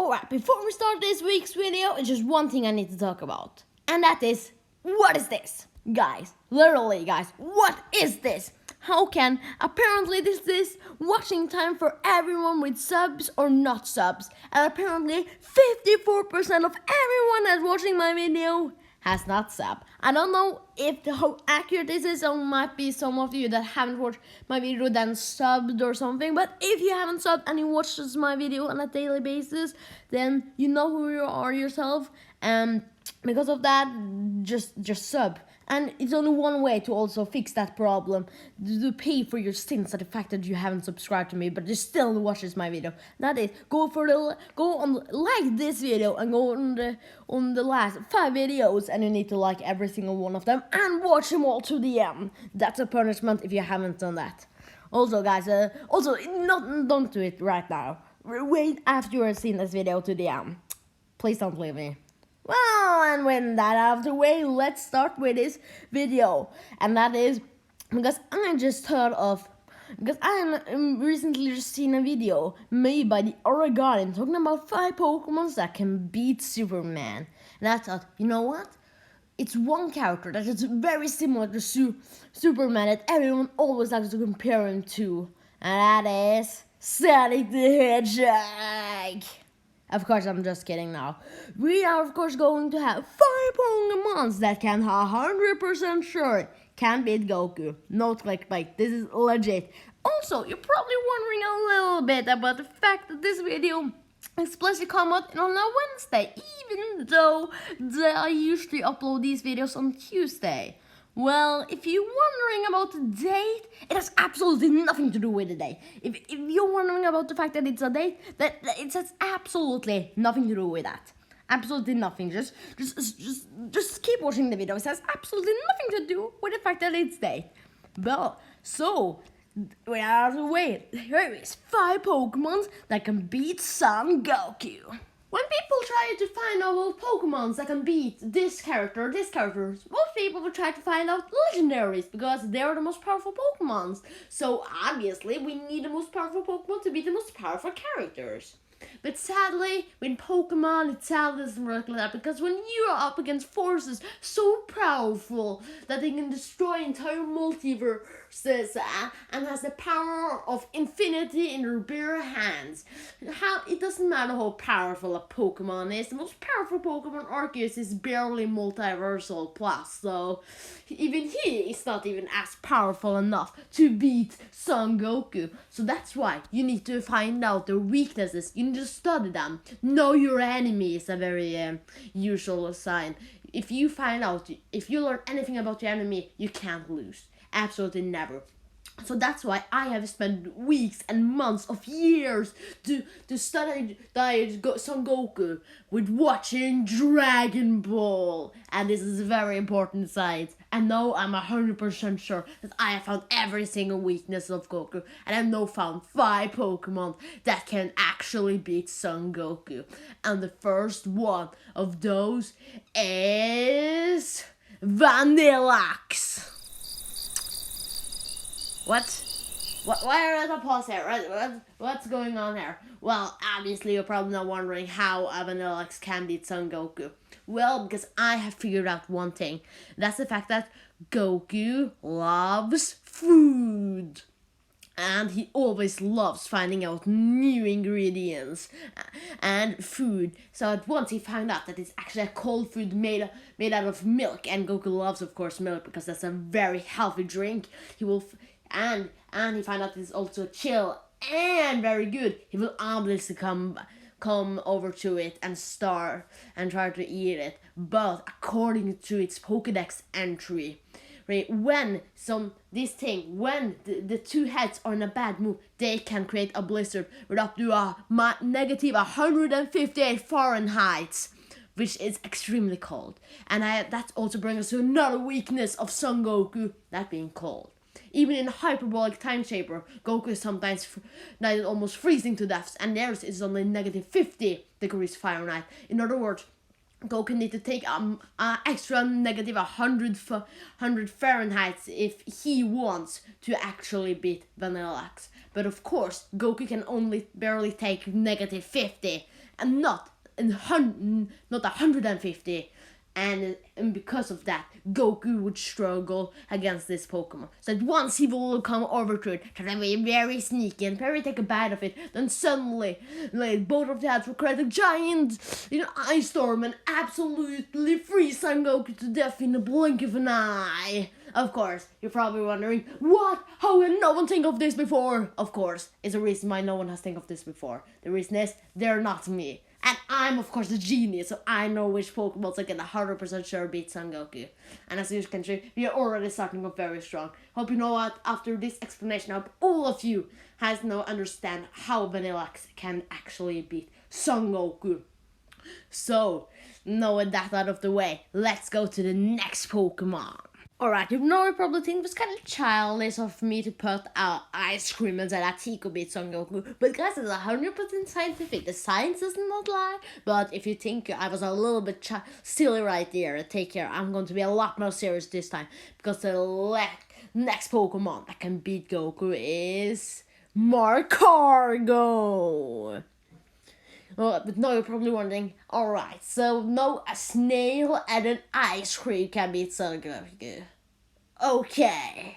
Alright, before we start this week's video, it's just one thing I need to talk about. And that is, what is this? Guys, literally guys, what is this? How can, apparently this is watching time for everyone with subs or not subs. And apparently 54% of everyone that's watching my video has not subbed. I don't know how accurate this is, or might be some of you that haven't watched my video then subbed or something. But if you haven't subbed and you watch my video on a daily basis, then you know who you are yourself. And because of that, just sub. And it's only one way to also fix that problem, to pay for your sins at the fact that you haven't subscribed to me, but you still watches my video. That is, go on like this video and go on the last 5 videos, and you need to like every single one of them and watch them all to the end. That's a punishment if you haven't done that. Also, guys, don't do it right now. Wait after you have seen this video to the end. Please don't leave me. Well, and with that out of the way, let's start with this video. And that is because I recently just seen a video made by TheAuraGuardian talking about 5 Pokémons that can beat Superman. And I thought, you know what? It's one character that is very similar to Superman that everyone always likes to compare him to. And that is Sonic the Hedgehog. Of course, I'm just kidding now. We are, of course, going to have 5 Pokémons that can 100% sure can beat Goku. No clickbait, this is legit. Also, you're probably wondering a little bit about the fact that this video is supposed to come out on a Wednesday, even though I usually upload these videos on Tuesday. Well, if you're wondering about the date, it has absolutely nothing to do with the date. If you're wondering about the fact that it's a date, that it has absolutely nothing to do with that. Absolutely nothing. Just keep watching the video. It has absolutely nothing to do with the fact that it's date. Well, so we are out of the way. Here is 5 Pokémons that can beat Son Goku. When people try to find out Pokémons that can beat this character, most people will try to find out legendaries because they are the most powerful Pokémons. So obviously we need the most powerful Pokémon to beat the most powerful characters. But sadly, with Pokemon, it sadly doesn't work like that, because when you are up against forces so powerful that they can destroy entire multiverses and has the power of infinity in their bare hands, it doesn't matter how powerful a Pokemon is. The most powerful Pokemon, Arceus, is barely multiversal plus, so even he is not even as powerful enough to beat Son Goku. So that's why you need to find out their weaknesses. You need to study them. Know your enemy is a very usual sign. If you learn anything about your enemy, you can't lose. Absolutely never. So that's why I have spent weeks and months of years to study Son Goku with watching Dragon Ball. And this is very important science. And now I'm 100% sure that I have found every single weakness of Goku. And I've now found 5 Pokemon that can actually beat Son Goku. And the first one of those is Vanilluxe. What? Why are at a pause here? What's going on here? Well, obviously you're probably not wondering how a Vanilluxe can beat Son Goku. Well, because I have figured out one thing. That's the fact that Goku loves food. And he always loves finding out new ingredients and food. So at once he found out that it's actually a cold food made out of milk. And Goku loves, of course, milk because that's a very healthy drink. And he found out it's also chill and very good. He will obviously come over to it and try to eat it. But according to its Pokédex entry, right, when the 2 heads are in a bad mood, they can create a blizzard with up to negative 158 Fahrenheit, which is extremely cold. And that also brings us to another weakness of Son Goku, that being cold. Even in hyperbolic time shaper, Goku is sometimes almost freezing to death, and theirs is only negative 50 degrees Fahrenheit. In other words, Goku need to take extra negative 100 Fahrenheit if he wants to actually beat Vanilluxe. But of course, Goku can only barely take negative 50, and not 150. And because of that, Goku would struggle against this Pokemon. So that once he will come over to it, try to be very sneaky and very take a bite of it, then suddenly, like, both of the heads will create a giant, ice storm and absolutely freeze Son Goku to death in the blink of an eye. Of course, you're probably wondering, what? How did no one think of this before? Of course, it's a reason why no one has think of this before. The reason is, they're not me. And I'm, of course, a genius, so I know which Pokeballs I can 100% sure beat Son Goku. And as you can see, we are already starting off very strong. Hope you know what, after this explanation, I hope all of you has now understand how Vanilluxe can actually beat Son Goku. So, knowing that out of the way, let's go to the next Pokemon. Alright, you know, you probably think it was kind of childish of me to put out ice cream and say that he could beat Son Goku. But guys, it's 100% scientific. The science does not lie. But if you think I was a little bit silly right there, take care. I'm going to be a lot more serious this time. Because the next Pokemon that can beat Goku is Markargo. But now you're probably wondering, alright, so no, a snail and an ice cream can beat Son Goku. Okay.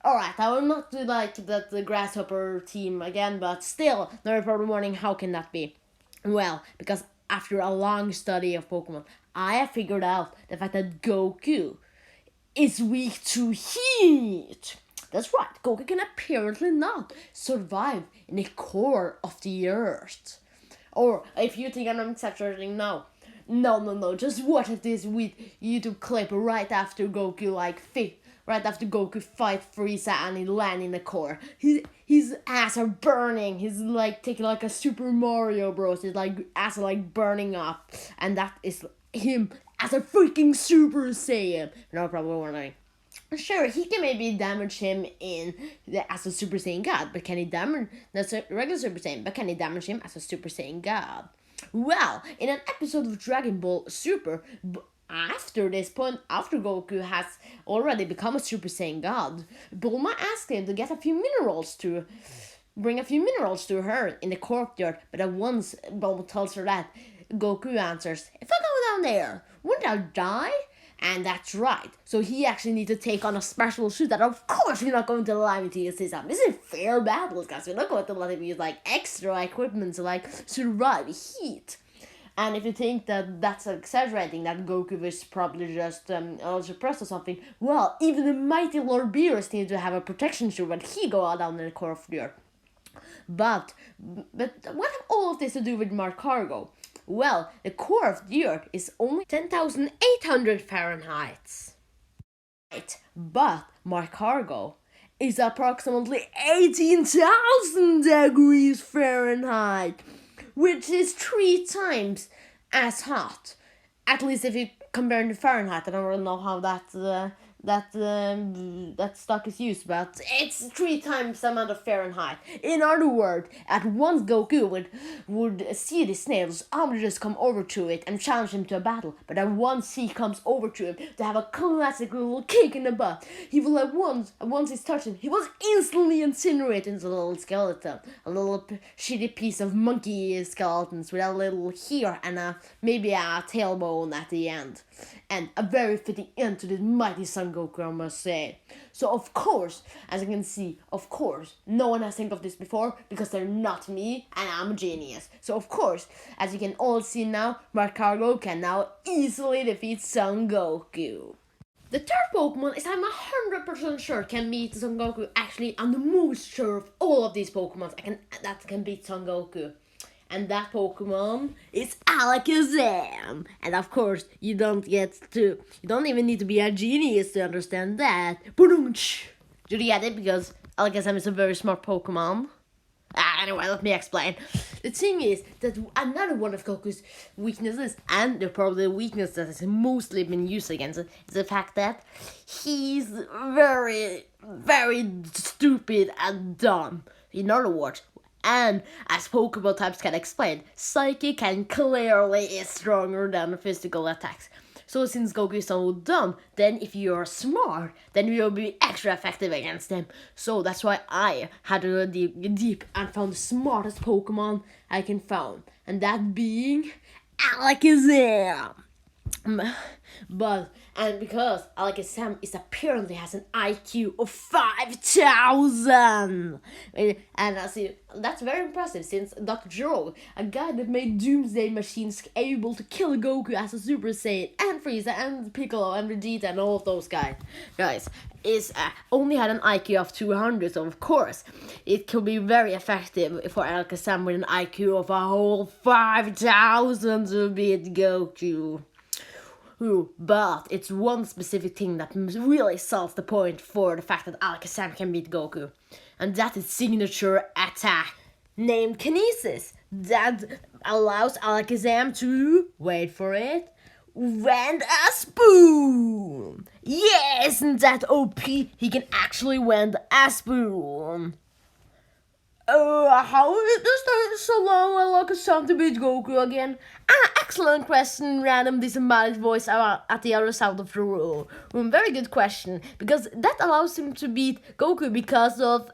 Alright, I will not do like the grasshopper team again, but still, now you're probably wondering, how can that be? Well, because after a long study of Pokemon, I have figured out the fact that Goku is weak to heat. That's right, Goku can apparently not survive in the core of the earth. Or if you think I'm exaggerating, no, just watch this with YouTube clip right after Goku fight Frieza and he land in the core. His ass are burning. He's like taking like a Super Mario Bros. His like ass are like burning up, and that is him as a freaking Super Saiyan. No problem wondering. Sure, he can maybe damage him as a Super Saiyan God, but can he damage that's a regular Super Saiyan? But can he damage him as a Super Saiyan God? Well, in an episode of Dragon Ball Super, after this point, after Goku has already become a Super Saiyan God, Bulma asked him to get a few minerals to bring a few minerals to her in the courtyard. But at once Bulma tells her that, Goku answers, "If I go down there, wouldn't I die?" And that's right. So he actually needs to take on a special suit that, of course, we're not going to allow him to use this up. This is fair battles, guys. We're not going to let him use, like, extra equipment to, like, survive heat. And if you think that that's exaggerating, that Goku is probably just suppressed or something, well, even the mighty Lord Beerus needs to have a protection suit when he go out down in the core of the earth. But what have all of this to do with Markargo? Well, the core of the earth is only 10,800 Fahrenheit. But Markargo is approximately 18,000 degrees Fahrenheit, which is 3 times as hot. At least if you compare it to Fahrenheit. I don't really know how that stock is used, but it's 3 times the amount of Fahrenheit. In other words, at once Goku would see the snails, I would just come over to it and challenge him to a battle. But then once he comes over to him to have a classic little kick in the butt, he will once he's touched him, he was instantly incinerated into a little skeleton, a little shitty piece of monkey skeletons with a little hair and maybe a tailbone at the end. And a very fitting end to this mighty Son Goku, I must say. So of course, as you can see, no one has think of this before because they're not me and I'm a genius. So of course, as you can all see now, Markargo can now easily defeat Son Goku. The third Pokemon is I'm 100% sure can beat Son Goku. Actually, I'm the most sure of all of these Pokemons that can beat Son Goku. And that Pokemon is Alakazam. And of course, you don't even need to be a genius to understand that. Do you get it? Because Alakazam is a very smart Pokemon. Anyway, let me explain. The thing is that another one of Goku's weaknesses, and probably the weakness that has mostly been used against it, is the fact that he's very, very stupid and dumb. In other words, and as Pokemon types can explain, Psychic and clearly is stronger than physical attacks. So since Goku is so dumb, then if you're smart, then you'll be extra effective against him. So that's why I had to go deep and found the smartest Pokemon I can find, and that being Alakazam. Because Alakazam apparently has an IQ of 5,000, and I see that's very impressive since Dr. Gero, a guy that made doomsday machines able to kill Goku as a Super Saiyan, and Frieza, and Piccolo, and Vegeta, and all of those guys, is only had an IQ of 200. So of course, it could be very effective for Alakazam with an IQ of a whole 5,000 to beat Goku. But it's one specific thing that really solves the point for the fact that Alakazam can beat Goku, and that is signature attack named Kinesis that allows Alakazam to, wait for it, wend a spoon. Yeah, isn't that OP? He can actually wend a spoon. How is this so long Alakazam to beat Goku again? Excellent question, random disembodied voice at the other side of the room. Very good question, because that allows him to beat Goku because Goku,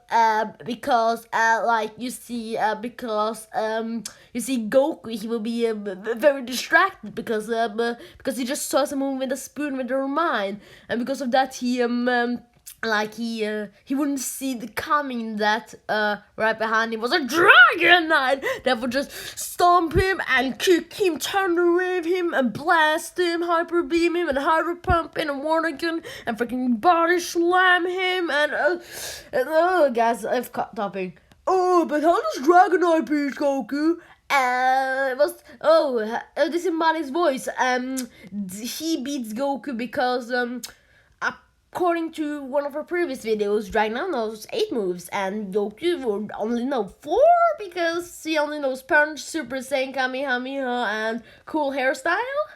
he will be very distracted because he just saw someone with a spoon with their mind, and because of that he wouldn't see the coming that right behind him was a Dragonite that would just stomp him and kick him, turn around him and blast him, hyper beam him and hyper pump in a Warnigan and freaking body slam him and guys, I've caught topping. But how does Dragonite beat Goku? This is Manny's voice. He beats Goku because according to one of our previous videos, Dragonite knows 8 moves, and Goku would only know 4 because he only knows Punch, Super Saiyan, Kamehameha, and cool hairstyle.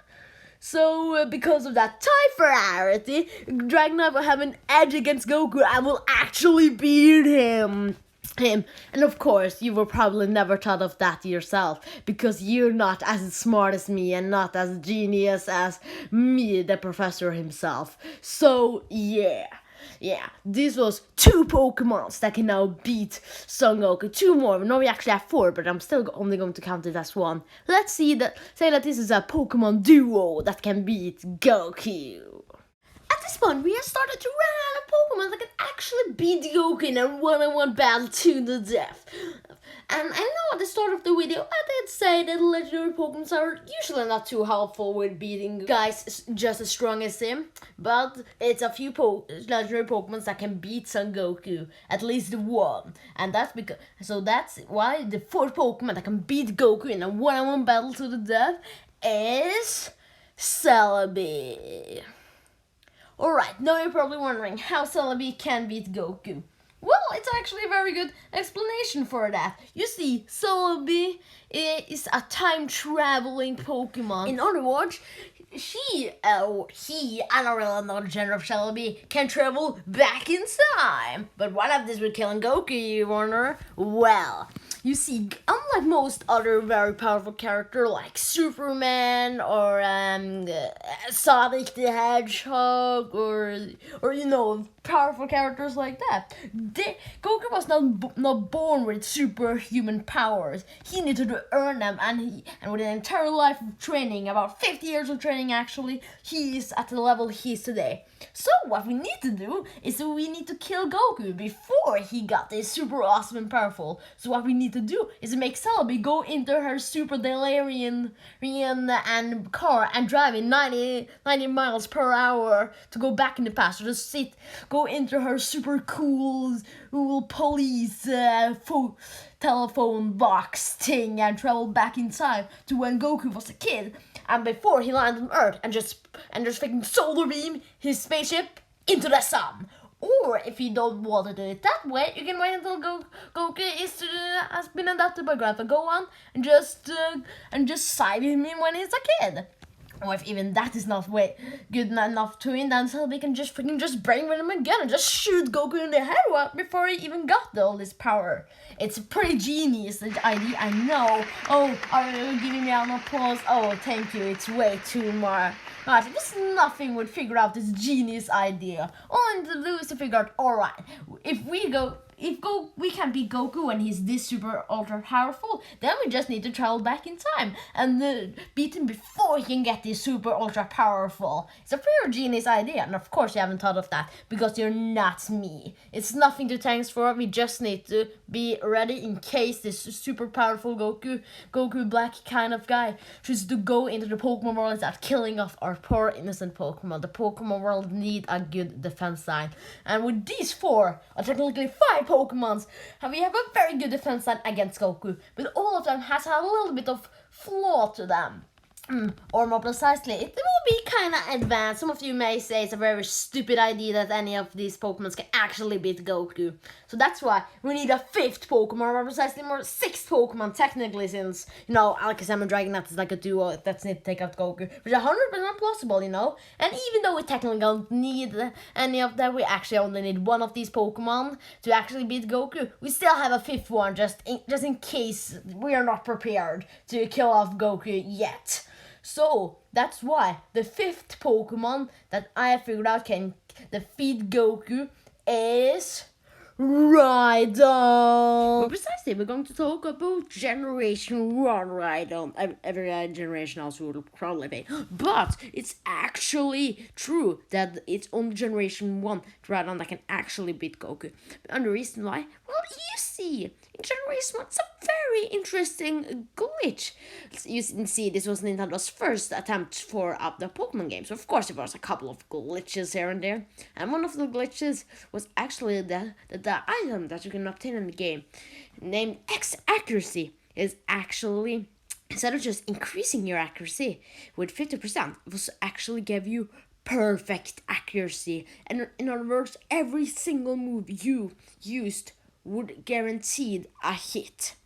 So, because of that type variety, Dragonite will have an edge against Goku and will actually beat him. And of course, you will probably never thought of that yourself, because you're not as smart as me and not as genius as me, the professor himself. So yeah, this was 2 Pokemons that can now beat Son Goku. 2 more. No, we actually have 4, but I'm still only going to count it as 1. Let's say that this is a Pokemon duo that can beat Goku. At this point, we have started to run out of Pokemon that can actually beat Goku in a one-on-one battle to the death. And I know at the start of the video, I did say that legendary Pokemons are usually not too helpful with beating guys just as strong as him. But it's a few legendary Pokemons that can beat Son Goku, at least 1. And that's why the 4th Pokemon that can beat Goku in a one-on-one battle to the death is Celebi. Alright, now you're probably wondering how Celebi can beat Goku. Well, it's actually a very good explanation for that. You see, Celebi is a time-traveling Pokemon. In other words, he, I don't really know the gender of Celebi, can travel back in time. But what if this would kill Goku, you wonder? Well, you see, unlike most other very powerful characters like Superman or Sonic the Hedgehog or powerful characters like that, Goku was not born with superhuman powers. He needed to earn them, and with an entire life of training, about 50 years of training actually, he is at the level he is today. So what we need to do is we need to kill Goku before he got this super awesome and powerful. So what we need to do is make Celebi go into her super DeLorean and car and drive in 90 miles per hour to go back in the past, or just go into her super cool police telephone box thing and travel back in time to when Goku was a kid and before he landed on Earth and just freaking solar beam his spaceship into the sun. Or if you don't want to do it that way, you can wait until Goku has been adopted by Grandpa Gohan and just side him in when he's a kid. Or if even that is not good enough to win, then so we can just freaking brain him again and just shoot Goku in the head before he even got all this power. It's a pretty genius idea, I know. Oh, are you giving me an applause? Oh, thank you. It's way too much. Just nothing would figure out this genius idea. All to do is to figure out, alright, if we can beat Goku when he's this super ultra powerful, then we just need to travel back in time and beat him before he can get this super ultra powerful. It's a pretty genius idea, and of course you haven't thought of that because you're not me. It's nothing to thanks for. We just need to be ready in case this super powerful Goku Black kind of guy chooses to go into the Pokemon world and start killing off our poor innocent Pokemon. The Pokemon world need a good defense line, and with these 4, or technically 5 Pokemons, we have a very good defense line against Goku, but all of them has a little bit of flaw to them. Or more precisely, it will be kind of advanced. Some of you may say it's a very stupid idea that any of these Pokemons can actually beat Goku. So that's why we need a 5th Pokemon, or more precisely more 6th Pokemon technically, since, Alakazam and Dragonite is like a duo that's need to take out Goku. Which is 100% plausible, And even though we technically don't need any of them, we actually only need 1 of these Pokemon to actually beat Goku. We still have a 5th one just in case we are not prepared to kill off Goku yet. So, that's why the 5th Pokemon that I have figured out can defeat Goku is Rhydon. But precisely, we're going to talk about Generation 1 Rhydon. Every generation also will probably be. But it's actually true that it's only Generation 1 Rhydon that can actually beat Goku. And the reason why? Well, you see, in Generation 1, it's a very interesting glitch. You can see this was Nintendo's first attempt for the Pokemon games. So of course, there was a couple of glitches here and there. And one of the glitches was actually the item that you can obtain in the game, named X Accuracy, is actually, instead of just increasing your accuracy with 50%, it will actually give you perfect accuracy. And in other words, every single move you used would guarantee a hit.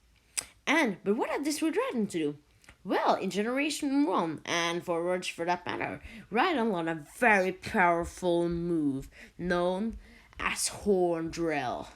But what had this with Rhydon to do? Well, in Generation 1, and forwards for that matter, Rhydon learned a very powerful move known as Horn Drill.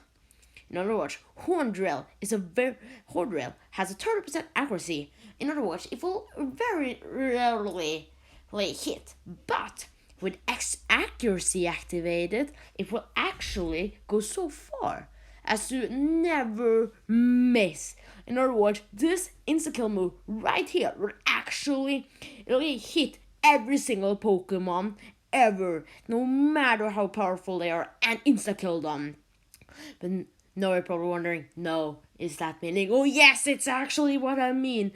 In other words, Horn Drill has a 30% accuracy. In other words, it will very rarely hit, but with X Accuracy activated, it will actually go so far as to never miss. In other words, this insta-kill move right here will actually hit every single Pokemon ever, no matter how powerful they are, and insta-kill them. But now you're probably wondering, no, is that meaning? Oh yes, it's actually what I mean.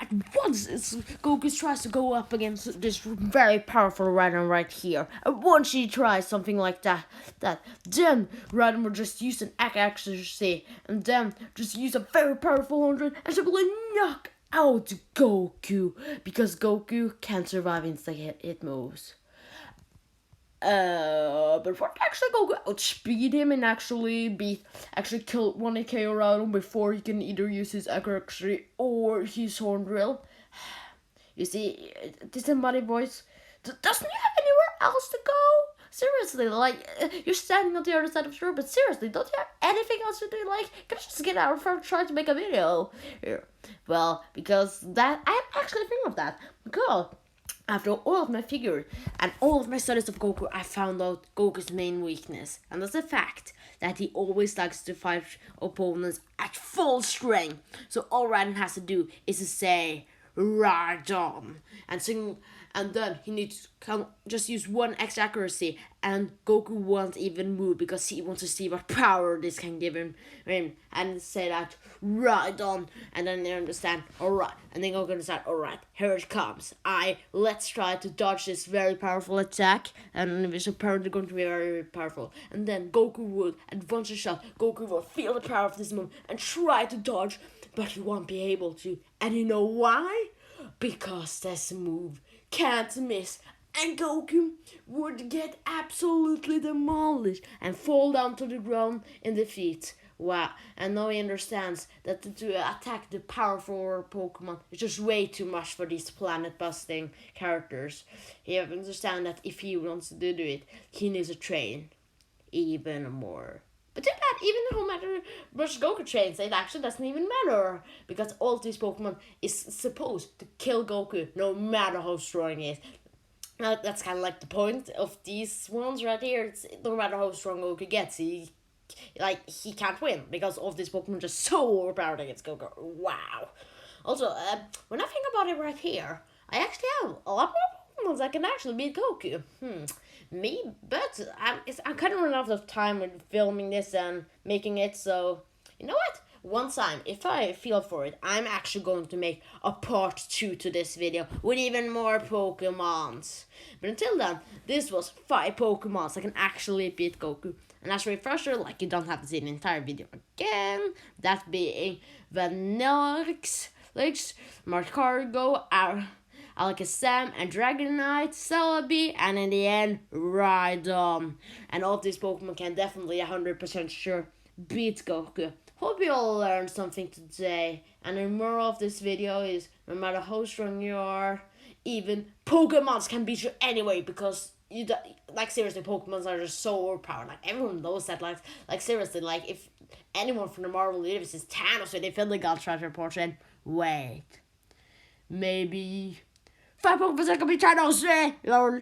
At once Goku tries to go up against this very powerful Rhydon right here. And once he tries something like that, then Rhydon will just use an accuracy, and then just use a very powerful 100 and simply knock out Goku, because Goku can't survive insta-hit moves. But what actually Goku outspeed him and actually kill 1 KO Rhydon before he can either use his accuracy or his Horn Drill? You see, disembodied voice, doesn't he have anywhere else to go? Seriously, you're standing on the other side of the room, but seriously, don't you have anything else to do? Can I just get out and try to make a video? Here. Well, because I'm actually thinking of that. Because after all of my figures and all of my studies of Goku, I found out Goku's main weakness. And that's the fact that he always likes to fight opponents at full strength. So all Rhydon has to do is to say, Rhydon, and then he needs to just use 1 extra accuracy, and Goku won't even move because he wants to see what power this can give him, and say that Rhydon, and then they understand, alright, and then Goku understand, alright, here it comes. Let's try to dodge this very powerful attack, and it's apparently going to be very, very powerful. And then Goku would advance a shot. Goku will feel the power of this move and try to dodge, but he won't be able to. And you know why? Because this move can't miss, and Goku would get absolutely demolished and fall down to the ground in defeat. Wow, and now he understands that to attack the powerful Pokemon is just way too much for these planet-busting characters. He understands that if he wants to do it, he needs to train even more. But too bad, even no matter much Goku trains, it actually doesn't even matter. Because all these Pokemon is supposed to kill Goku no matter how strong he is. Now, that's kind of like the point of these ones right here. It's, no matter how strong Goku gets, he can't win because all these Pokemon are just so overpowered against Goku. Wow. Also, when I think about it right here, I actually have a lot more Pokemons that can actually beat Goku. Me, but I'm kind of running out of time with filming this and making it. So you know what? One time, if I feel for it, I'm actually going to make a part 2 to this video with even more Pokemons. But until then, this was 5 Pokemons that can actually beat Goku. And as a refresher, like you don't have to see the entire video again, that being Vanillix, Marcargo, Alakazam, and Dragonite, Celebi, and in the end, Rhydon. And all of these Pokemon can definitely 100% sure beat Goku. Hope you all learned something today. And the moral of this video is, no matter how strong you are, even Pokemons can beat you anyway, because seriously, Pokemons are just so overpowered. Like, everyone knows that. Like seriously, like, if anyone from the Marvel Universe is Thanos with Infinity Gauntlet treasure portion, wait, maybe 5 Pokemons that can be Thanos, lol.